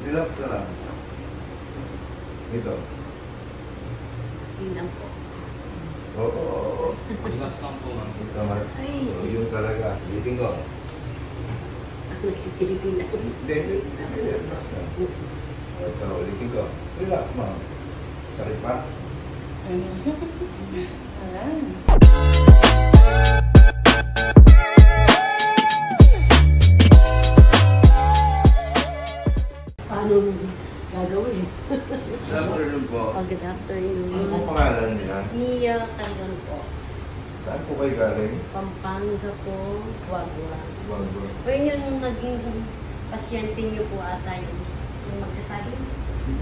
Relax ka lang. Ito. Tingnan po. Oo. Relax lang po, ma'am. Ito, Mark. Ay. Yun talaga. Ulitin ko. Ako nagpipilitin na. Hindi. Relax na. Ito, ulitin ko. Relax, ma'am. Sakit pa? Paano gagawin? Good afternoon po. Oh, good afternoon. Ano po pangalan nila? Nia Canyon po. Saan po kayo galing? Pampanga po. Wagwa. Wagwa. O yun yung naging pasyente niyo po ata yung magsasaging.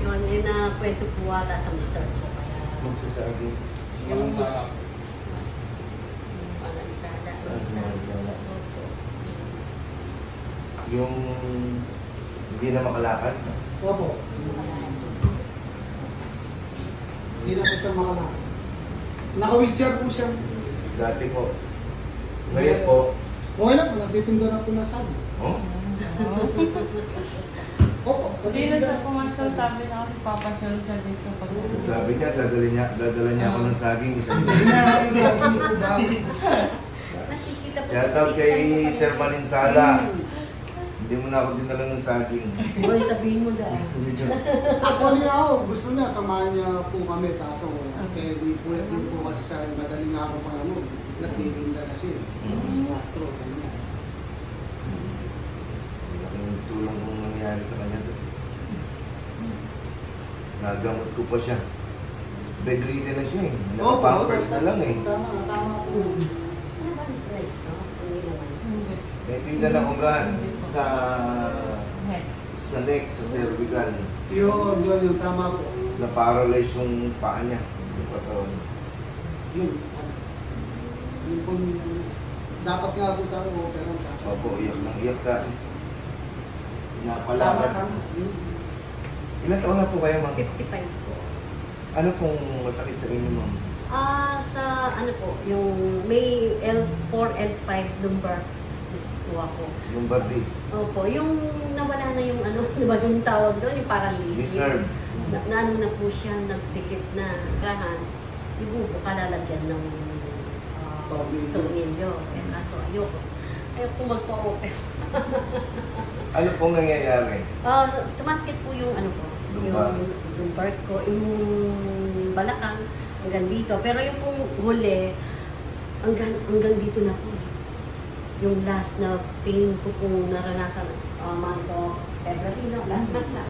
Yung na kwento po ata sa mister ko. Kaya Magsasabi. Walang sala. yung palansada. Palansada. Opo. Yung hindi na makalakad. Opo. Hindi na po siya makalakad. Naka-wheelchair po siya. Dati po. Ngayon po. Okay lang po, nagtitinda na po na sabi. Oh? Opo, Hindi na nagtitinda siya na. pumasal, sabi na kasi papasyal siya dito pag Sabi niya, dadala niya ako ng saging isang Hindi na sabi niyo po ba? Nakikita po Shout out kay Sir Maninsala. Hindi mo na ako dinala ng saging. Boy, sabihin mo dahil. Actually ako, gusto niya, samahan niya po kami. Kaso, kaya di po yun po kasi sa madaling ako pa ano, nagtitinda kasi. Mas 4, ano. Malaking tulong kong nangyari sa kanya doon. Nagamot ko pa siya. Bedridden na siya eh. Nakapampers na lang eh. Tama po. Ano ba gusto na stroke? Hindi naman. May pinda na ugat sa neck, sa cervical. Yun, tama po. Na-paralyze yung paa niya. Yung katawan. Yun. Yun po, dapat nga po sa ako, pero kaso. Opo, iyak lang iyak sa akin. Tama, Napalakad. tama. Ilan taon na po kayo, ma'am? 55 po. Ano pong masakit sa inyo, ma'am? Sa ano po, yung may L4 and 5 lumbar disease po ako. Lumbar disc. Opo, yung nawala na yung ano, di ba yung tawag doon, yung paralytic. Disc nerve. Na ano na po siya, nagdikit na kahan, ibubuka lalagyan ng tornilyo. Kaya kaso ayoko. Ayoko magpa-open. Ano pong nangyayari? Sumasakit po yung ano po, Lumbar. yung lumbar ko, yung balakang hanggang dito. Pero yung pong huli, hanggang dito na po. Yung last na pain ko pong naranasan, month of February, no? Last month na.